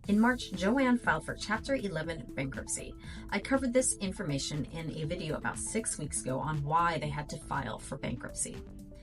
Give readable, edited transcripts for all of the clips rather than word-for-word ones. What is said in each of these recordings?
In March, JOANN filed for Chapter 11 bankruptcy. I covered this information in a video about 6 weeks ago on why they had to file for bankruptcy.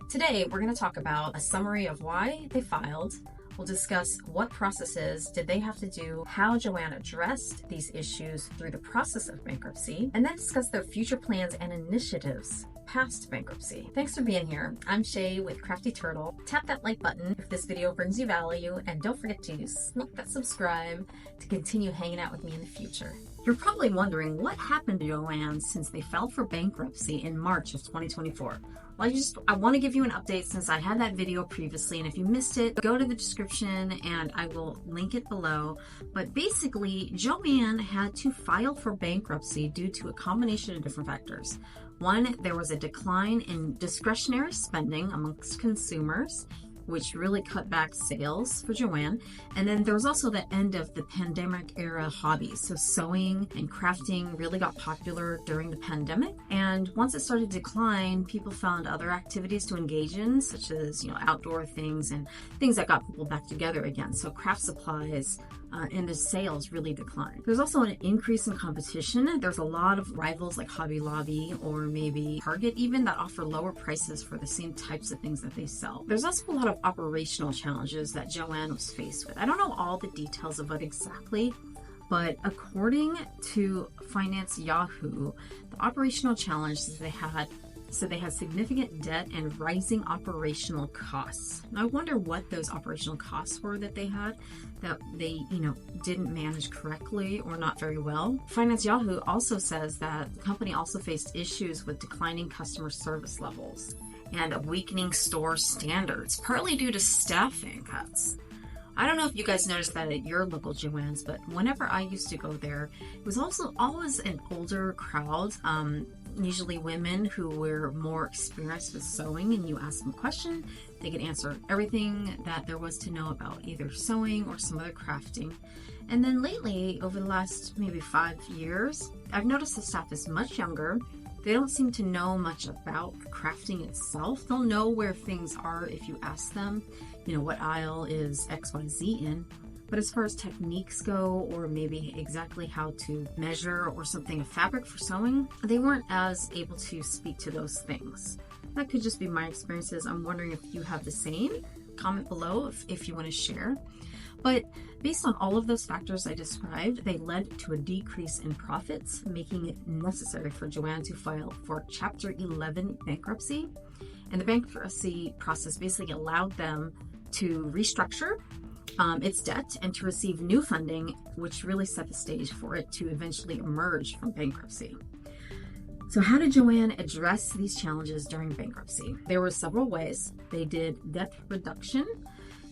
Today, we're going to talk about a summary of why they filed. We'll discuss what processes did they have to do, how JOANN addressed these issues through the process of bankruptcy, and then discuss their future plans and initiatives past bankruptcy. Thanks for being here. I'm Shay with Crafty Turtle. Tap that like button if this video brings you value, and don't forget to smack that subscribe to continue hanging out with me in the future. You're probably wondering what happened to JOANN since they filed for bankruptcy in March of 2024. Well, I want to give you an update since I had that video previously, and if you missed it, go to the description and I will link it below. But basically, JOANN had to file for bankruptcy due to a combination of different factors. One, there was a decline in discretionary spending amongst consumers, which really cut back sales for JOANN. And then there was also the end of the pandemic era hobbies. So sewing and crafting really got popular during the pandemic. And once it started to decline, people found other activities to engage in, such as, outdoor things and things that got people back together again. So craft supplies and the sales really declined. There's also an increase in competition. There's a lot of rivals like Hobby Lobby or maybe Target even that offer lower prices for the same types of things that they sell. There's also a lot of operational challenges that JOANN was faced with. I don't know all the details of it exactly, but according to Finance Yahoo, the operational challenges they had, so they had significant debt and rising operational costs. And I wonder what those operational costs were that they had that they, didn't manage correctly or not very well. Finance Yahoo also says that the company also faced issues with declining customer service levels and weakening store standards, partly due to staffing cuts. I don't know if you guys noticed that at your local JOANN's, but whenever I used to go there, it was also always an older crowd, usually women who were more experienced with sewing, and you ask them a question, they could answer everything that there was to know about either sewing or some other crafting. And then lately, over the last maybe 5 years, I've noticed the staff is much younger. They don't seem to know much about crafting itself. They'll know where things are if you ask them, what aisle is XYZ in. But as far as techniques go, or maybe exactly how to measure or something, a fabric for sewing, they weren't as able to speak to those things. That could just be my experiences. I'm wondering if you have the same. Comment below if you want to share. But based on all of those factors I described, they led to a decrease in profits, making it necessary for JOANN to file for Chapter 11 bankruptcy. And the bankruptcy process basically allowed them to restructure its debt and to receive new funding, which really set the stage for it to eventually emerge from bankruptcy. So how did JOANN address these challenges during bankruptcy? There were several ways. They did debt reduction,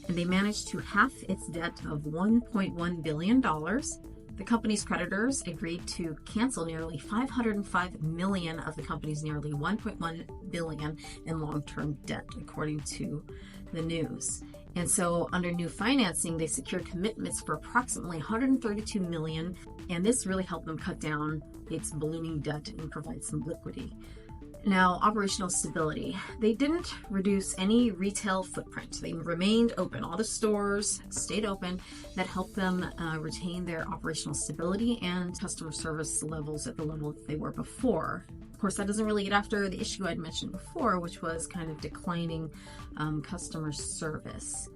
and they managed to halve its debt of $1.1 billion. The company's creditors agreed to cancel nearly $505 million of the company's nearly $1.1 billion in long-term debt, according to the news. And so under new financing, they secured commitments for approximately $132 million, and this really helped them cut down its ballooning debt and provide some liquidity. Now, operational stability. They didn't reduce any retail footprint. They remained open. All the stores stayed open. That helped them retain their operational stability and customer service levels at the level that they were before. Of course, that doesn't really get after the issue I'd mentioned before, which was kind of declining customer service.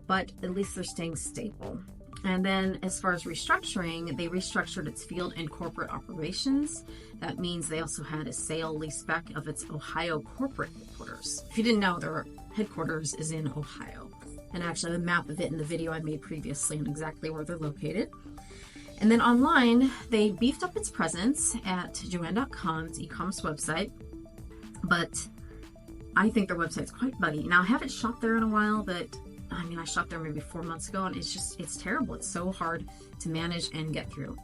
But at least they're staying stable. And then as far as restructuring, they restructured its field and corporate operations. That means they also had a sale leaseback of its Ohio corporate headquarters. If you didn't know, their headquarters is in Ohio. And actually, I have a map of it in the video I made previously and exactly where they're located. And then online, they beefed up its presence at JOANN.com, its e-commerce website. But I think their website's quite buggy. Now, I haven't shopped there in a while, but I shopped there maybe 4 months ago, and it's terrible. It's so hard to manage and get through.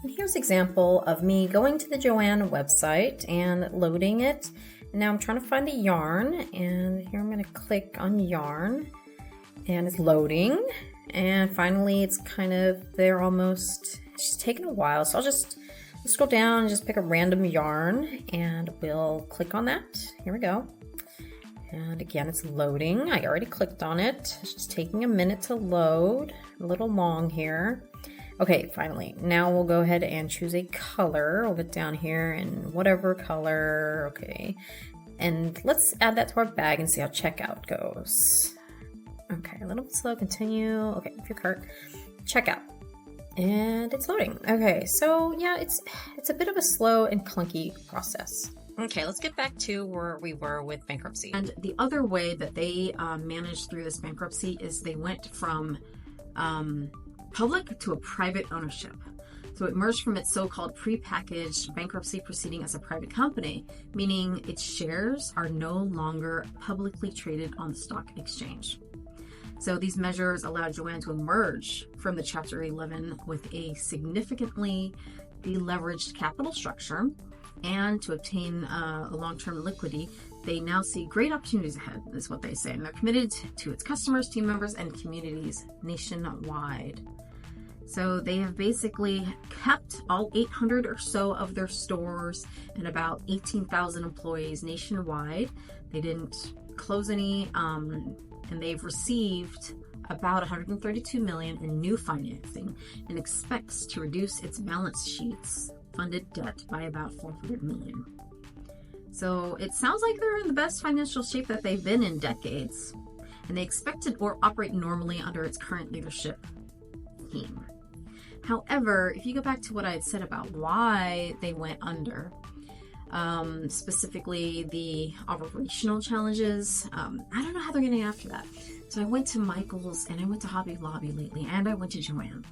And here's an example of me going to the JOANN website and loading it. And now I'm trying to find the yarn, and here I'm going to click on yarn, and it's loading. And finally, it's kind of there almost. It's just taking a while, so I'll just scroll down and just pick a random yarn, and we'll click on that. Here we go. And again, it's loading. I already clicked on it. It's just taking a minute to load. A little long here. Okay, finally. Now we'll go ahead and choose a color. We'll get down here and whatever color. Okay. And let's add that to our bag and see how checkout goes. Okay, a little bit slow. Continue. Okay, if your cart. Checkout. And it's loading. Okay, so yeah, it's a bit of a slow and clunky process. Okay, let's get back to where we were with bankruptcy. And the other way that they managed through this bankruptcy is they went from public to a private ownership. So it merged from its so-called prepackaged bankruptcy proceeding as a private company, meaning its shares are no longer publicly traded on the stock exchange. So these measures allowed JOANN to emerge from the Chapter 11 with a significantly deleveraged capital structure, and to obtain a long-term liquidity. They now see great opportunities ahead, is what they say, and they're committed to its customers, team members, and communities nationwide. So they have basically kept all 800 or so of their stores and about 18,000 employees nationwide. They didn't close any, and they've received about 132 million in new financing and expects to reduce its balance sheet's funded debt by about 400 million. So it sounds like they're in the best financial shape that they've been in decades, and they expect to operate normally under its current leadership team. However, if you go back to what I had said about why they went under, specifically the operational challenges, I don't know how they're getting after that. So I went to Michael's and I went to Hobby Lobby lately, and I went to JOANN.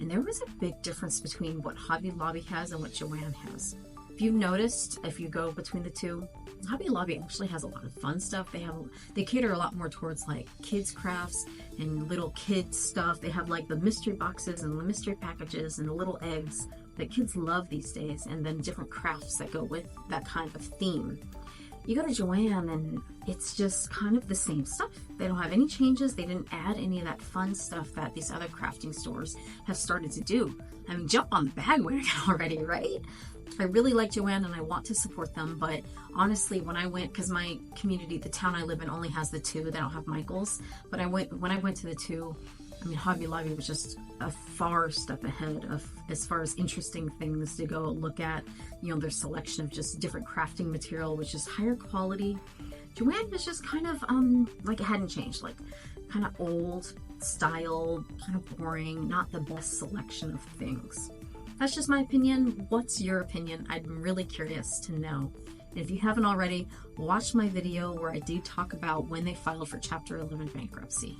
And there was a big difference between what Hobby Lobby has and what JOANN has. If you've noticed, if you go between the two, Hobby Lobby actually has a lot of fun stuff. They cater a lot more towards like kids crafts and little kids stuff. They have like the mystery boxes and the mystery packages and the little eggs that kids love these days, and then different crafts that go with that kind of theme. You go to JOANN and it's just kind of the same stuff. They don't have any changes. They didn't add any of that fun stuff that these other crafting stores have started to do. I mean, jump on the bandwagon already, right? I really like JOANN and I want to support them, but honestly, when I went, because my community, the town I live in, only has the two. They don't have Michael's, but when I went to the two, I mean, Hobby Lobby was just a far step ahead of as far as interesting things to go look at. You know, their selection of just different crafting material, which is higher quality. JOANN was just kind of like it hadn't changed, like kind of old style, kind of boring, not the best selection of things. That's just my opinion. What's your opinion? I'm really curious to know. And if you haven't already, watch my video where I do talk about when they filed for Chapter 11 bankruptcy.